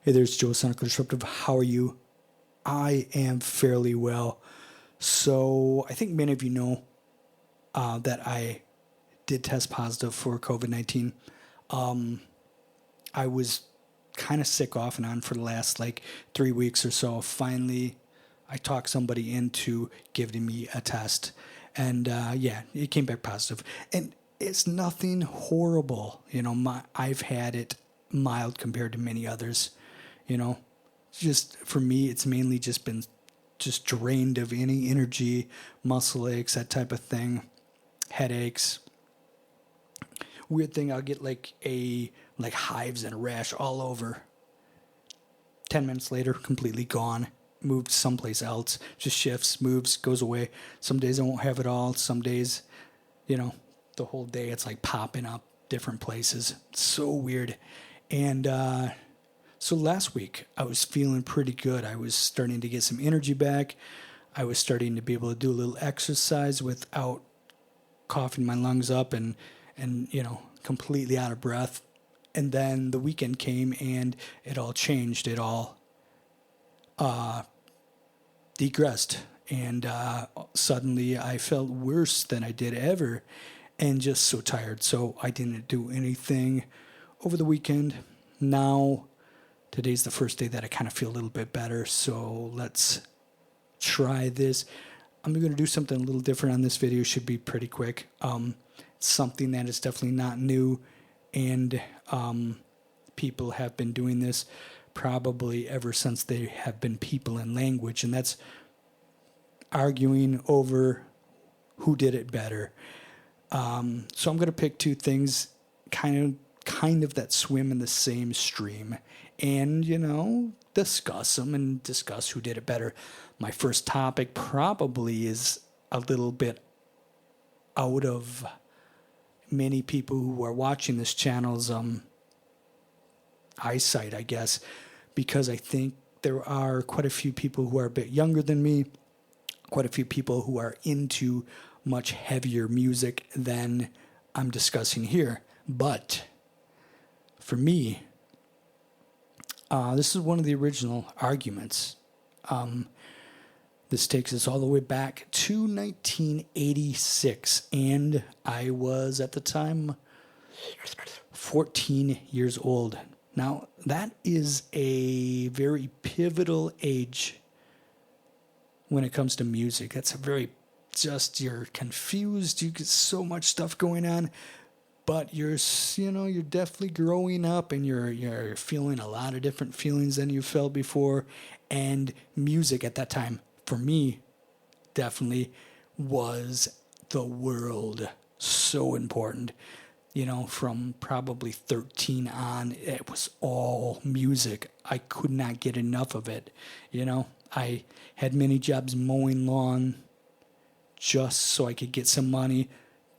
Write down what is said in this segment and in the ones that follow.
Hey, there's Joe Sonic Disruptive. How are you? I am fairly well. So, I think many of you know that I did test positive for COVID 19. I was kind of sick off and on for the last like 3 weeks or so. Finally, I talked somebody into giving me a test. And yeah, it came back positive. And it's nothing horrible. I've had it mild compared to many others. Just for me, it's mainly just been just drained of any energy, muscle aches, that type of thing, headaches. Weird thing, I'll get like hives and a rash all over. 10 minutes later, completely gone. Moved someplace else. Just shifts, moves, goes away. Some days I won't have it all. Some days, the whole day it's like popping up different places. It's so weird. And so last week I was feeling pretty good. I was starting to get some energy back. I was starting to be able to do a little exercise without coughing my lungs up and completely out of breath. And then the weekend came and it all changed. It all degressed. And suddenly I felt worse than I did ever and just so tired. So I didn't do anything over the weekend. Now, today's the first day that I kind of feel a little bit better. So let's try this. I'm going to do something a little different on this video. Should be pretty quick. Something that is definitely not new. And people have been doing this probably ever since there have been people in language. And that's arguing over who did it better. So I'm going to pick two things kind of that swim in the same stream and, discuss them and discuss who did it better. My first topic probably is a little bit out of many people who are watching this channel's eyesight, I guess, because I think there are quite a few people who are a bit younger than me, quite a few people who are into much heavier music than I'm discussing here. But for me, this is one of the original arguments. This takes us all the way back to 1986, and I was at the time 14 years old. Now, that is a very pivotal age when it comes to music. That's a very you're confused. You get so much stuff going on. But you're definitely growing up, and you're feeling a lot of different feelings than you felt before. And music at that time, for me, definitely was the world. So important. From probably 13 on, it was all music. I could not get enough of it. I had many jobs mowing lawn just so I could get some money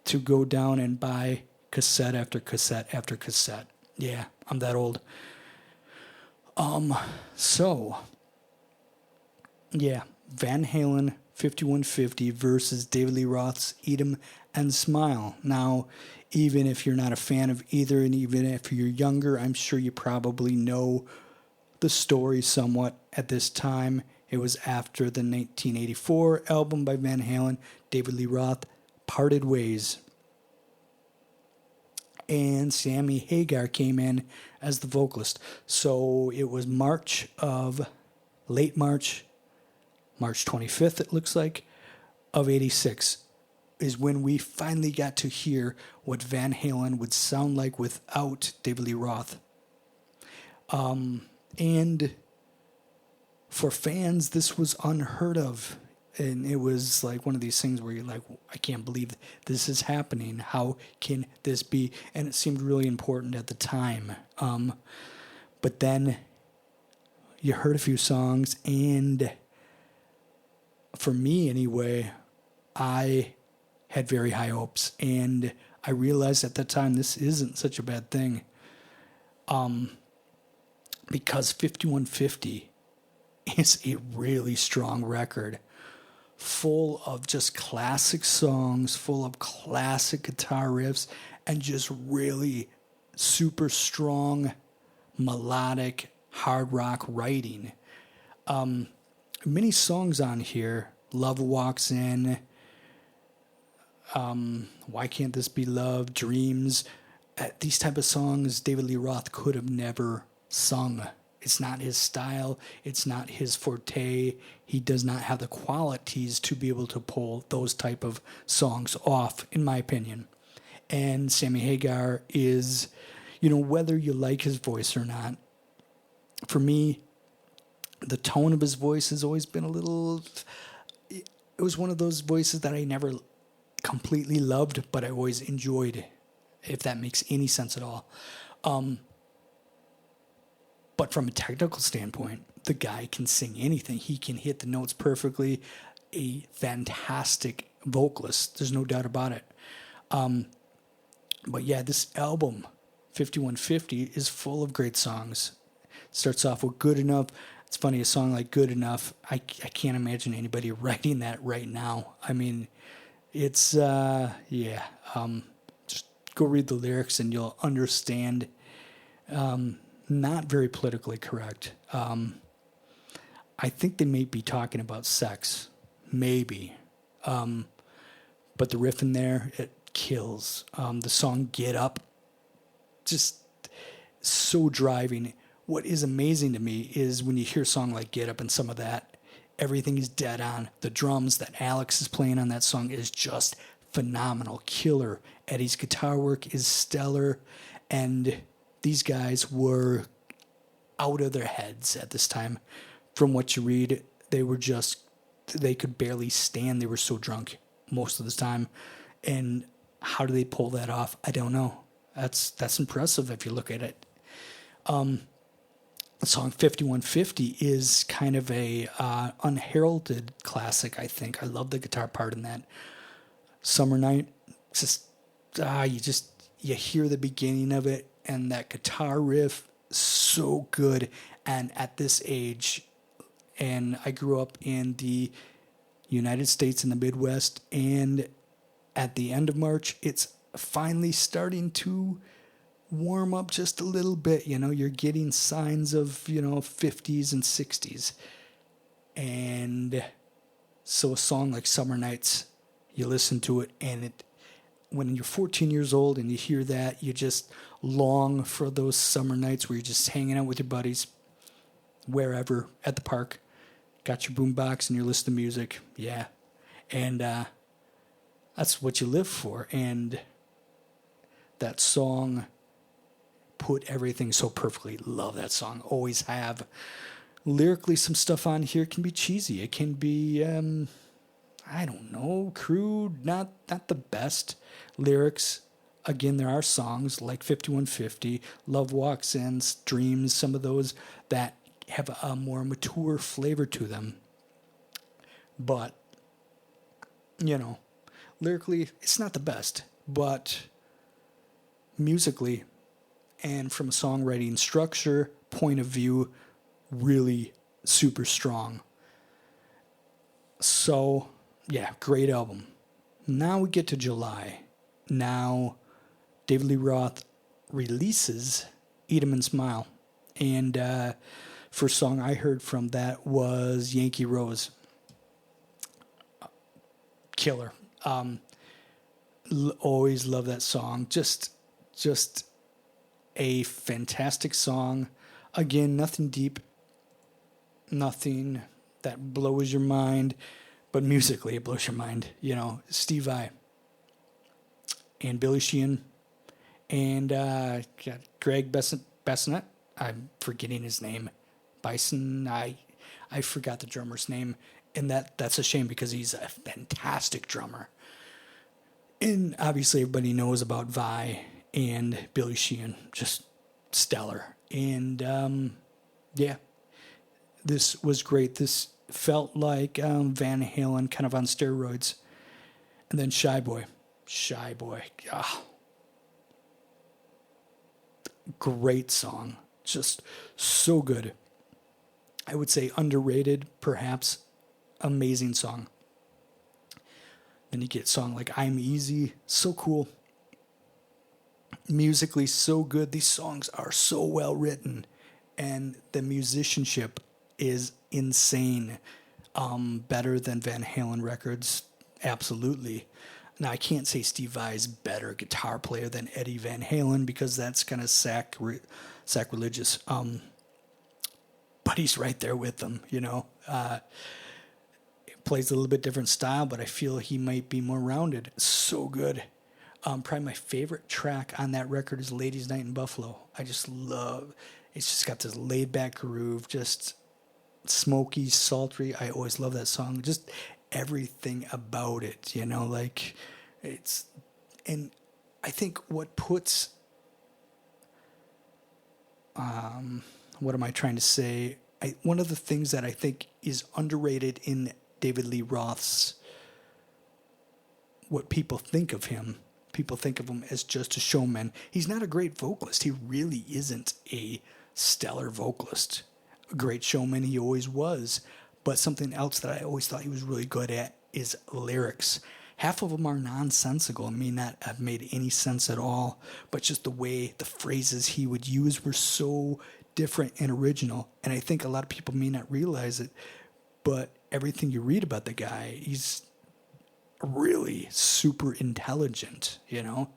to go down and buy cassette after cassette after cassette. Yeah, I'm that old. So, yeah, Van Halen 5150 versus David Lee Roth's Eat 'Em and Smile. Now, even if you're not a fan of either, and even if you're younger, I'm sure you probably know the story somewhat at this time. It was after the 1984 album by Van Halen, David Lee Roth parted ways. And Sammy Hagar came in as the vocalist. So it was late March 25th, it looks like, of 86, is when we finally got to hear what Van Halen would sound like without David Lee Roth. And for fans, this was unheard of. And it was like one of these things where you're like, I can't believe this is happening. How can this be? And it seemed really important at the time. But then you heard a few songs, and for me anyway, I had very high hopes. And I realized at that time this isn't such a bad thing. Because 5150 is a really strong record, full of just classic songs, full of classic guitar riffs, and just really super strong, melodic, hard rock writing. Many songs on here. Love Walks In. Why Can't This Be Love? Dreams. These type of songs David Lee Roth could have never sung. It's not his style. It's not his forte. He does not have the qualities to be able to pull those type of songs off, in my opinion. And Sammy Hagar is, whether you like his voice or not, for me, the tone of his voice has always been a little... It was one of those voices that I never completely loved, but I always enjoyed, if that makes any sense at all. But from a technical standpoint, the guy can sing anything. He can hit the notes perfectly. A fantastic vocalist. There's no doubt about it. But yeah, this album, 5150, is full of great songs. Starts off with Good Enough. It's funny, a song like Good Enough, I can't imagine anybody writing that right now. I mean, it's, just go read the lyrics and you'll understand. Not very politically correct. I think they may be talking about sex, maybe. But the riff in there, it kills. The song Get Up, just so driving. What is amazing to me is when you hear a song like Get Up and some of that, everything is dead on. The drums that Alex is playing on that song is just phenomenal, killer. Eddie's guitar work is stellar, and these guys were out of their heads at this time. From what you read, they could barely stand. They were so drunk most of the time. And how do they pull that off? I don't know. That's impressive if you look at it. The song 5150 is kind of a unheralded classic, I think. I love the guitar part in that. Summer Night, you hear the beginning of it, and that guitar riff, so good. And at this age, and I grew up in the United States in the Midwest, and at the end of March, it's finally starting to warm up just a little bit. You're getting signs of, 50s and 60s. And so a song like Summer Nights, you listen to it, and when you're 14 years old and you hear that, you just long for those summer nights where you're just hanging out with your buddies, wherever, at the park, got your boombox and you're listening to music. Yeah. And that's what you live for. And that song put everything so perfectly. Love that song. Always have. Lyrically, some stuff on here can be cheesy. It can be, I don't know, crude, not the best lyrics. Again, there are songs like 5150, Love Walks In, Dreams, some of those that have a more mature flavor to them. But, lyrically, it's not the best. But musically and from a songwriting structure point of view, really super strong. So, yeah, great album. Now we get to July. Now, David Lee Roth releases Eat 'Em and Smile. And first song I heard from that was Yankee Rose. Killer. Always love that song. Just a fantastic song. Again, nothing deep. Nothing that blows your mind. But musically, it blows your mind. Steve Vai and Billy Sheehan and Greg Bessonet. I'm forgetting his name. Bison. I forgot the drummer's name, and that's a shame because he's a fantastic drummer. And obviously, everybody knows about Vai and Billy Sheehan, just stellar. And yeah, this was great. This felt like Van Halen kind of on steroids. And then Shy Boy. Great song. Just so good. I would say underrated, perhaps. Amazing song. Then you get a song like I'm Easy. So cool. Musically so good. These songs are so well written. and the musicianship is insane. Better than Van Halen records, absolutely. Now I can't say Steve Vai's better guitar player than Eddie Van Halen because that's kind of sacrilegious. But he's right there with them, you know. Plays a little bit different style, but I feel he might be more rounded. So good. Probably my favorite track on that record is Ladies' Night in Buffalo. I just love, it's just got this laid back groove, just smoky, sultry. I always love that song. Just everything about it, you know, like it's, and I think what puts, what am I trying to say? One of the things that I think is underrated in David Lee Roth's, what people think of him as just a showman. He's not a great vocalist. He really isn't a stellar vocalist. A great showman he always was. But something else that I always thought he was really good at is lyrics. Half of them are nonsensical and may not have made any sense at all, but just the way the phrases he would use were so different and original. And I think a lot of people may not realize it, but everything you read about the guy, he's really super intelligent, you know?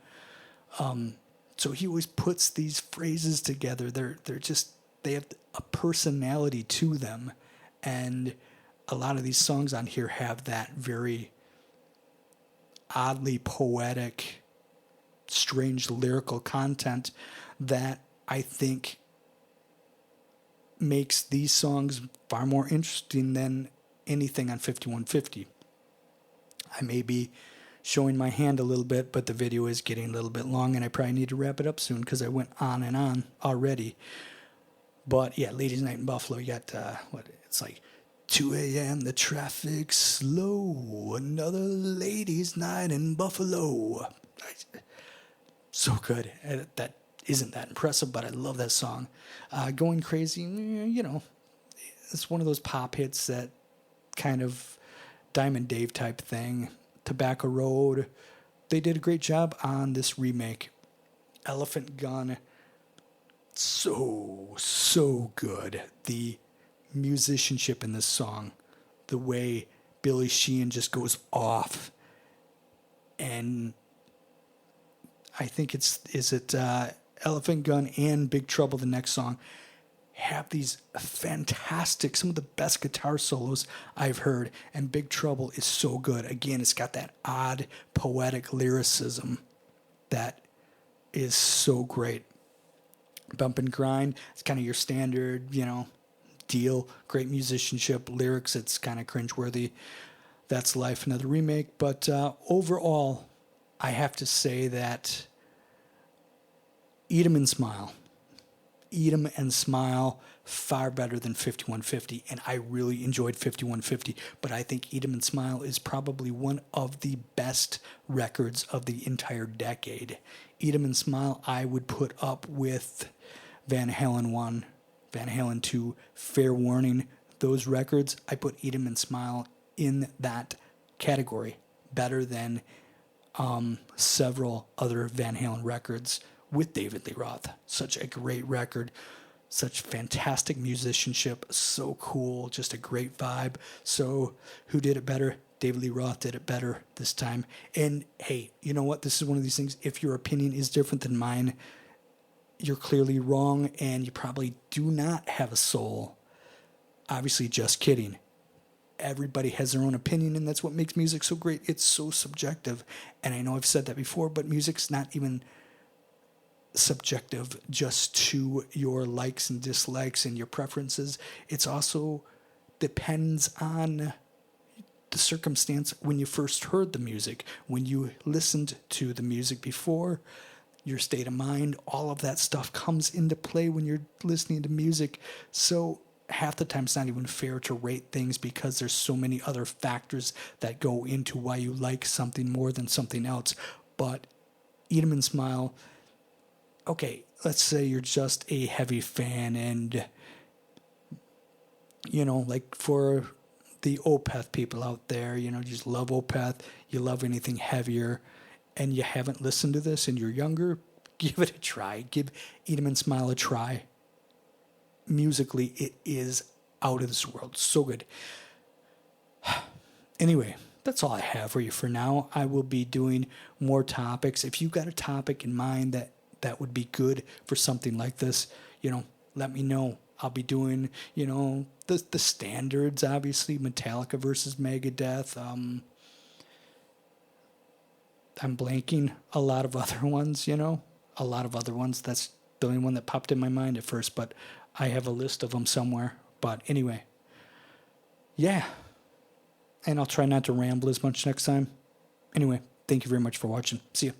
So he always puts these phrases together. They have a personality to them. And a lot of these songs on here have that very oddly poetic, strange lyrical content that I think makes these songs far more interesting than anything on 5150. I may be showing my hand a little bit, but the video is getting a little bit long, and I probably need to wrap it up soon because I went on and on already. But yeah, Ladies' Night in Buffalo, you got, it's like 2 a.m., the traffic's slow, another ladies' night in Buffalo. So good. That isn't that impressive, but I love that song. Going Crazy, you know, it's one of those pop hits that kind of Diamond Dave type thing. Tobacco Road, they did a great job on this remake. Elephant Gun, so good. The musicianship in this song, the way Billy Sheehan just goes off, and I think Elephant Gun and Big Trouble, the next song, have these fantastic, some of the best guitar solos I've heard, and Big Trouble is so good. Again, it's got that odd poetic lyricism that is so great. Bump and Grind, it's kind of your standard, you know, deal. Great musicianship, lyrics, it's kind of cringeworthy. That's Life, another remake. But overall, I have to say that Eat 'em and Smile. Eat 'em and Smile, far better than 5150, and I really enjoyed 5150, but I think Eat 'em and Smile is probably one of the best records of the entire decade. Eat 'em and Smile I would put up with Van Halen 1, Van Halen 2, Fair Warning. Those records, I put Eat 'em and Smile in that category, better than several other Van Halen records with David Lee Roth. Such a great record, such fantastic musicianship, so cool, just a great vibe. So who did it better? David Lee Roth did it better this time. And hey, you know what? This is one of these things, if your opinion is different than mine, you're clearly wrong and you probably do not have a soul. Obviously, just kidding. Everybody has their own opinion, and that's what makes music so great. It's so subjective. And I know I've said that before, but music's not even subjective just to your likes and dislikes and your preferences. It's also depends on the circumstance when you first heard the music, when you listened to the music before, your state of mind, all of that stuff comes into play when you're listening to music. So half the time it's not even fair to rate things because there's so many other factors that go into why you like something more than something else. But Eat 'em and Smile, okay, let's say you're just a heavy fan and, you know, like for the Opeth people out there, you know, you just love Opeth, you love anything heavier, and you haven't listened to this and you're younger, give it a try. Give Eat 'em and Smile a try. musically, it is out of this world. So good. Anyway, that's all I have for you for now. I will be doing more topics. If you got a topic in mind that would be good for something like this, let me know. I'll be doing, the standards, obviously, Metallica versus Megadeth. I'm blanking a lot of other ones, a lot of other ones. That's the only one that popped in my mind at first, but I have a list of them somewhere. But anyway, yeah. And I'll try not to ramble as much next time. Anyway, thank you very much for watching. See ya.